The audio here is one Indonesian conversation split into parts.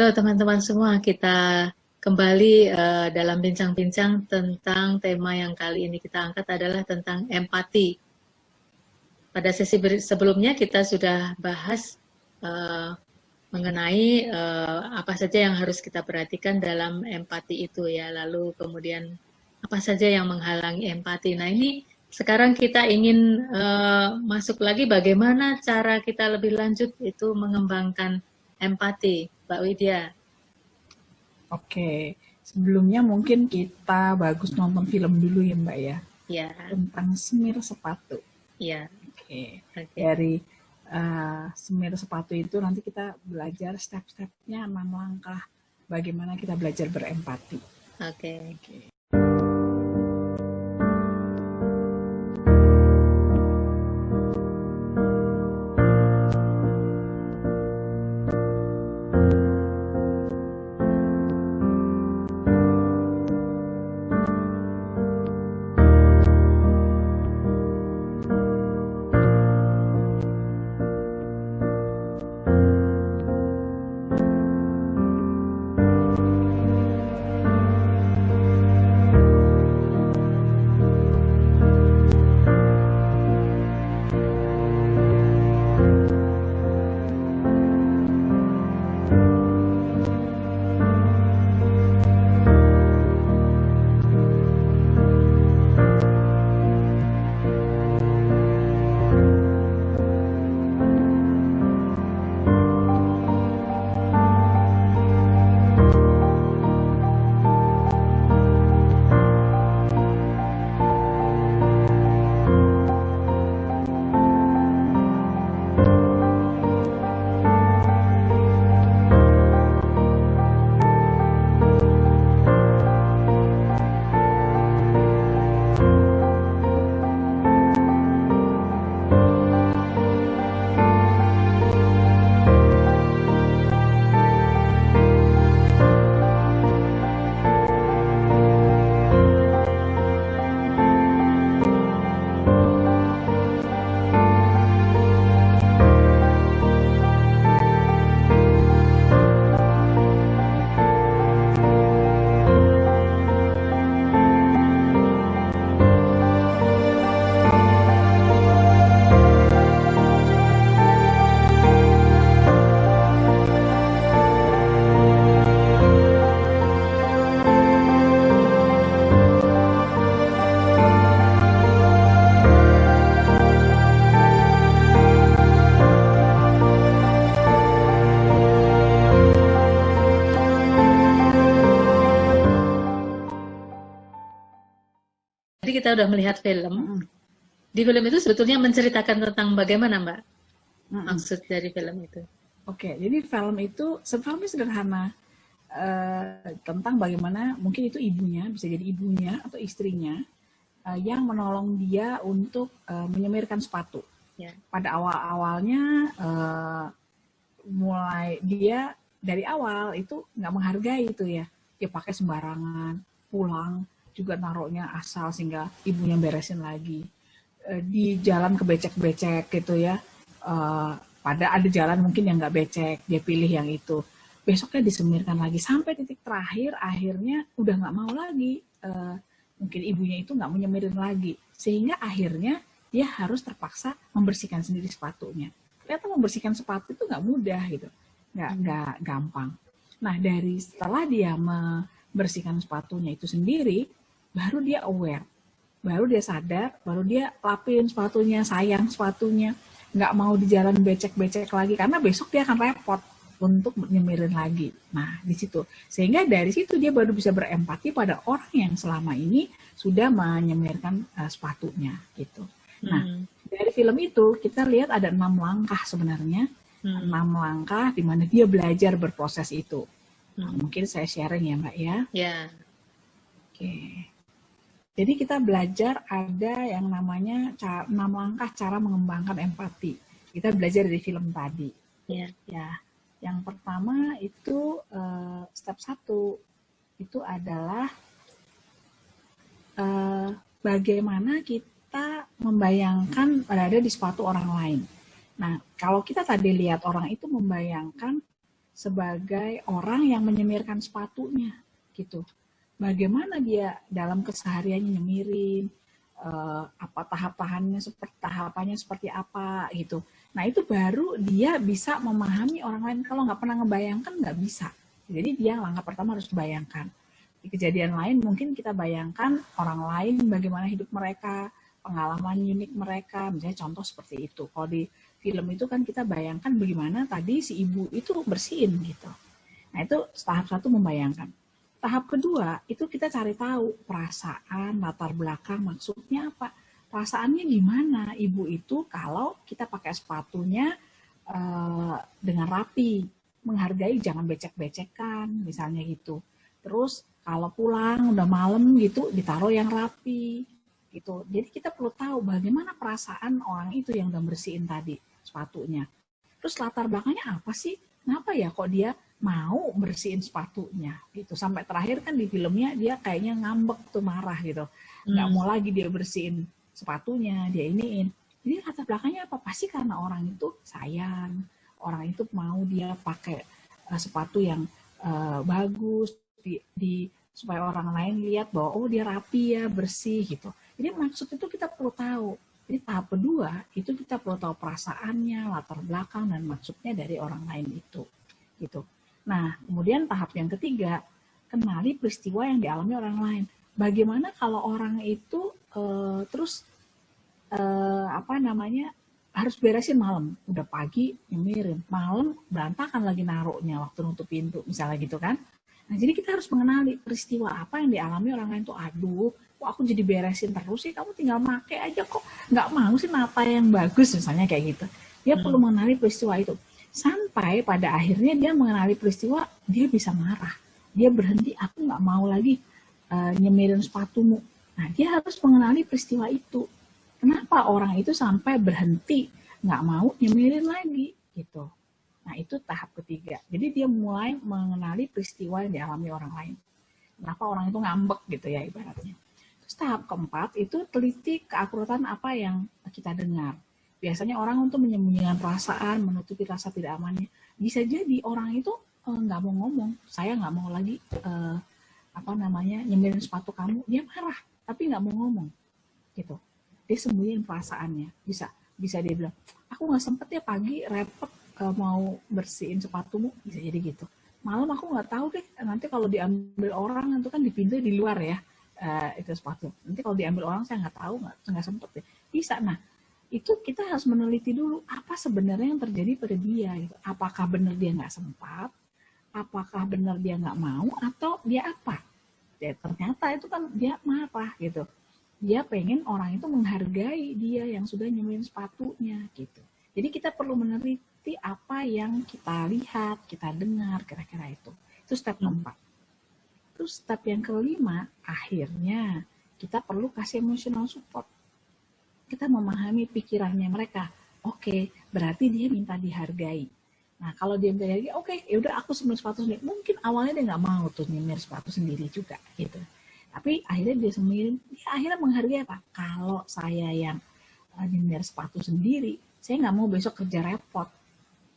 Halo teman-teman semua, kita kembali dalam bincang-bincang tentang tema yang kali ini kita angkat adalah tentang empati. Pada sesi sebelumnya kita sudah bahas mengenai apa saja yang harus kita perhatikan dalam empati itu ya, lalu kemudian apa saja yang menghalangi empati. Nah ini sekarang kita ingin masuk lagi bagaimana cara kita lebih lanjut itu mengembangkan empati, Mbak Widya. Oke, sebelumnya mungkin kita bagus nonton film dulu ya Mbak ya, Ya. tentang semir sepatu. Ya. Oke. Oke. Dari semir sepatu itu nanti kita belajar step-stepnya 6 langkah bagaimana kita belajar berempati. Oke. Jadi kita udah melihat film. Di film itu sebetulnya menceritakan tentang bagaimana, Mbak? Maksud dari film itu. Oke, jadi film itu filmnya sederhana. Tentang bagaimana mungkin itu ibunya, bisa jadi ibunya atau istrinya yang menolong dia untuk menyemirkan sepatu. Ya. Pada awal-awalnya mulai dia dari awal itu nggak menghargai itu ya, dia pakai sembarangan, pulang juga naruhnya asal sehingga ibunya beresin lagi. Di jalan kebecek-becek gitu ya, pada ada jalan mungkin yang nggak becek, dia pilih yang itu. Besoknya disemirkan lagi sampai titik terakhir akhirnya udah nggak mau lagi, mungkin ibunya itu nggak mau nyemirin lagi sehingga akhirnya dia harus terpaksa membersihkan sendiri sepatunya. Ternyata membersihkan sepatu itu nggak mudah gitu, nggak gampang. Nah dari setelah dia membersihkan sepatunya itu sendiri, baru dia aware, baru dia sadar, baru dia lapin sepatunya, sayang sepatunya, nggak mau di jalan becek-becek lagi karena besok dia akan repot untuk nyemirin lagi. Nah, di situ. Sehingga dari situ dia baru bisa berempati pada orang yang selama ini sudah menyemirkan sepatunya gitu. Nah, dari film itu kita lihat ada 6 langkah sebenarnya. 6 langkah di mana dia belajar berproses itu. Nah, mungkin saya sharing ya, Mbak ya. Ya. Oke. Jadi kita belajar ada yang namanya 6 langkah cara mengembangkan empati. Kita belajar dari film tadi. Ya. Yang pertama itu step 1 itu adalah bagaimana kita membayangkan berada di sepatu orang lain. Nah, kalau kita tadi lihat orang itu membayangkan sebagai orang yang menyemirkan sepatunya gitu. Bagaimana dia dalam kesehariannya nyemirin, apa tahapannya seperti apa gitu. Nah itu baru dia bisa memahami orang lain. Kalau nggak pernah ngebayangkan nggak bisa. Jadi dia langkah pertama harus bayangkan. Di kejadian lain mungkin kita bayangkan orang lain bagaimana hidup mereka, pengalaman unik mereka, misalnya contoh seperti itu. Kalau di film itu kan kita bayangkan bagaimana tadi si ibu itu bersihin gitu. Nah itu tahap satu membayangkan. Tahap kedua itu kita cari tahu perasaan, latar belakang, maksudnya apa. Perasaannya gimana ibu itu kalau kita pakai sepatunya dengan rapi, menghargai jangan becek-becekan misalnya gitu. Terus kalau pulang udah malam gitu ditaruh yang rapi gitu. Jadi kita perlu tahu bagaimana perasaan orang itu yang udah bersihin tadi sepatunya. Terus latar belakangnya apa sih? Kenapa ya kok dia mau bersihin sepatunya gitu. Sampai terakhir kan di filmnya dia kayaknya ngambek tuh, marah gitu. Nggak mau lagi dia bersihin sepatunya, dia iniin. Jadi latar belakangnya apa? Pasti karena orang itu sayang, orang itu mau dia pakai sepatu yang bagus, supaya orang lain lihat bahwa oh dia rapi ya, bersih gitu. Jadi maksud itu kita perlu tahu. Jadi tahap kedua itu kita perlu tahu perasaannya, latar belakang dan maksudnya dari orang lain itu gitu. Nah, kemudian tahap yang ketiga, kenali peristiwa yang dialami orang lain. Bagaimana kalau orang itu terus harus beresin malam, udah pagi nyemirin, malam berantakan lagi naruhnya waktu nutup pintu, misalnya gitu kan. Nah, jadi kita harus mengenali peristiwa apa yang dialami orang lain tuh, aduh, kok aku jadi beresin terus sih, kamu tinggal make aja kok, nggak mau sih nata yang bagus, misalnya kayak gitu. Dia perlu mengenali peristiwa itu. Sampai pada akhirnya dia mengenali peristiwa, dia bisa marah. Dia berhenti, aku nggak mau lagi nyemirin sepatumu. Nah, dia harus mengenali peristiwa itu. Kenapa orang itu sampai berhenti, nggak mau nyemirin lagi, gitu. Nah, itu tahap ketiga. Jadi dia mulai mengenali peristiwa yang dialami orang lain. Kenapa orang itu ngambek gitu ya ibaratnya. Terus tahap keempat itu teliti keakuratan apa yang kita dengar. Biasanya orang untuk menyembunyikan perasaan, menutupi rasa tidak amannya. Bisa jadi orang itu nggak mau ngomong, saya nggak mau lagi nyemirin sepatu kamu. Dia marah, tapi nggak mau ngomong, gitu. Dia sembunyiin perasaannya. Bisa dia bilang, aku nggak sempet ya pagi repot mau bersihin sepatumu, bisa jadi gitu. Malam aku nggak tahu deh, nanti kalau diambil orang itu kan di pintu di luar ya itu sepatu. Nanti kalau diambil orang saya nggak tahu, nggak sempet deh. Bisa. Nah, itu kita harus meneliti dulu apa sebenarnya yang terjadi pada dia gitu. Apakah benar dia nggak sempat, apakah benar dia nggak mau, atau dia apa ya, ternyata itu kan dia marah gitu, dia pengen orang itu menghargai dia yang sudah nyemirin sepatunya gitu. Jadi kita perlu meneliti apa yang kita lihat, kita dengar, kira-kira itu step keempat. Terus step yang kelima, akhirnya kita perlu kasih emotional support. Kita memahami pikirannya mereka. Oke, berarti dia minta dihargai. Nah, kalau dia minta dihargai, oke, yaudah aku nyemir sepatu sendiri. Mungkin awalnya dia nggak mau tuh nyemir sepatu sendiri juga, gitu. Tapi akhirnya dia semirin, dia akhirnya menghargai apa? Kalau saya yang nyemir sepatu sendiri, saya nggak mau besok kerja repot.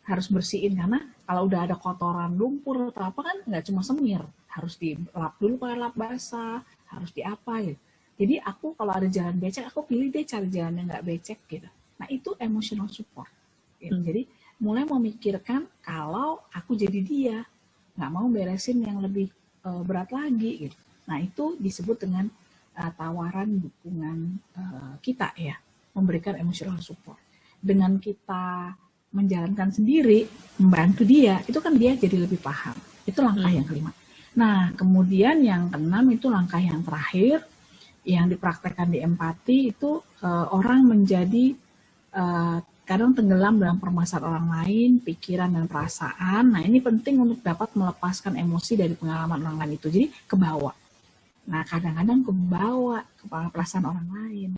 Harus bersihin, karena kalau udah ada kotoran lumpur atau apa kan nggak cuma semir. Harus dilap dulu pakai lap basah, harus diapa gitu. Jadi aku kalau ada jalan becek, aku pilih deh cari jalan yang nggak becek gitu. Nah itu emotional support. Gitu. Jadi mulai memikirkan kalau aku jadi dia, nggak mau beresin yang lebih berat lagi gitu. Nah itu disebut dengan tawaran dukungan kita ya, memberikan emotional support. Dengan kita menjalankan sendiri, membantu dia, itu kan dia jadi lebih paham. Itu langkah yang kelima. Nah kemudian yang keenam itu langkah yang terakhir, yang dipraktekkan di empati itu orang menjadi kadang tenggelam dalam permasalahan orang lain, pikiran dan perasaan. Nah ini penting untuk dapat melepaskan emosi dari pengalaman orang lain itu. Jadi kebawa. Nah kadang-kadang kebawa kepala perasaan orang lain.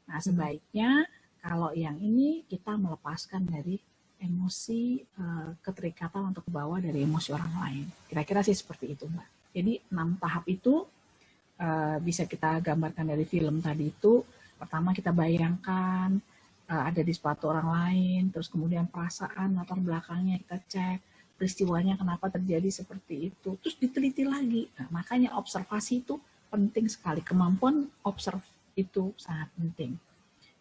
Nah sebaiknya kalau yang ini kita melepaskan dari emosi, keterikatan untuk kebawa dari emosi orang lain. Kira-kira sih seperti itu Mbak. Jadi 6 tahap itu bisa kita gambarkan dari film tadi itu. Pertama kita bayangkan ada di sepatu orang lain, terus kemudian perasaan latar belakangnya kita cek, peristiwanya kenapa terjadi seperti itu, terus diteliti lagi. Nah, makanya observasi itu penting sekali, kemampuan observe itu sangat penting.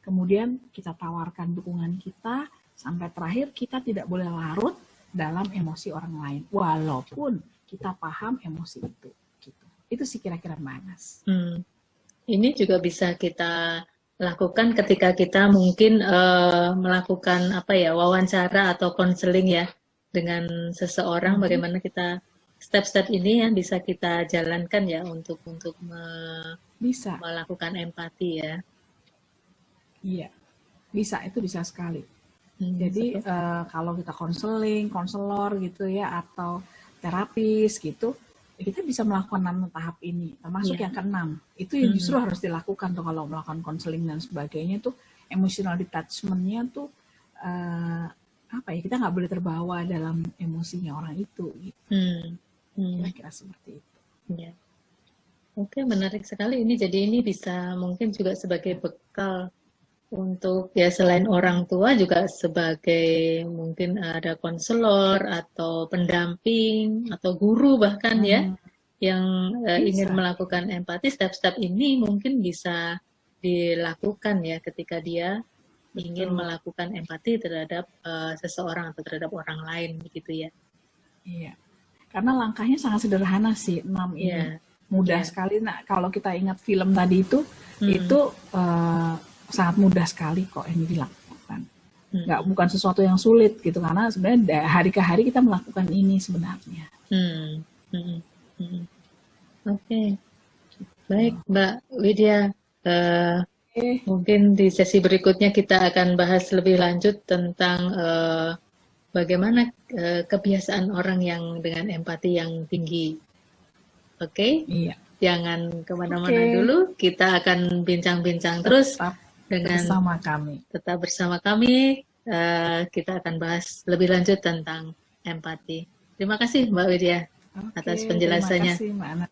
Kemudian kita tawarkan dukungan kita, sampai terakhir kita tidak boleh larut dalam emosi orang lain, walaupun kita paham emosi itu. Gitu. Itu sih kira-kira Mbak Anas. Ini juga bisa kita lakukan ketika kita mungkin melakukan wawancara atau konseling ya dengan seseorang, bagaimana kita step-step ini yang bisa kita jalankan ya untuk bisa melakukan empati ya. Iya, bisa, itu bisa sekali. Jadi kalau kita konseling, konselor gitu ya, atau terapis gitu, kita bisa melakukan 6 tahap ini, termasuk yang ke-6. Itu yang justru harus dilakukan tuh kalau melakukan konseling dan sebagainya tuh, emotional detachment-nya tuh kita nggak boleh terbawa dalam emosinya orang itu. Gitu. Kira-kira seperti itu. Ya. Oke, menarik sekali ini. Jadi ini bisa mungkin juga sebagai bekal untuk ya selain orang tua juga sebagai mungkin ada konselor atau pendamping atau guru bahkan ya yang ingin melakukan empati, step-step ini mungkin bisa dilakukan ya ketika dia ingin melakukan empati terhadap seseorang atau terhadap orang lain begitu ya. Iya. Karena langkahnya sangat sederhana sih, 6 ini. Mudah sekali. Nah, kalau kita ingat film tadi itu sangat mudah sekali kok ini dilakukan. Bukan sesuatu yang sulit gitu, karena sebenarnya hari ke hari kita melakukan ini sebenarnya. Oke. Baik Mbak Widya, mungkin di sesi berikutnya kita akan bahas lebih lanjut tentang bagaimana kebiasaan orang yang dengan empati yang tinggi. Oke? Iya. Jangan kemana-mana dulu, kita akan bincang-bincang terus tetap bersama kami. Kita akan bahas lebih lanjut tentang empati. Terima kasih Mbak Widya atas penjelasannya. Terima kasih Mbak Ana.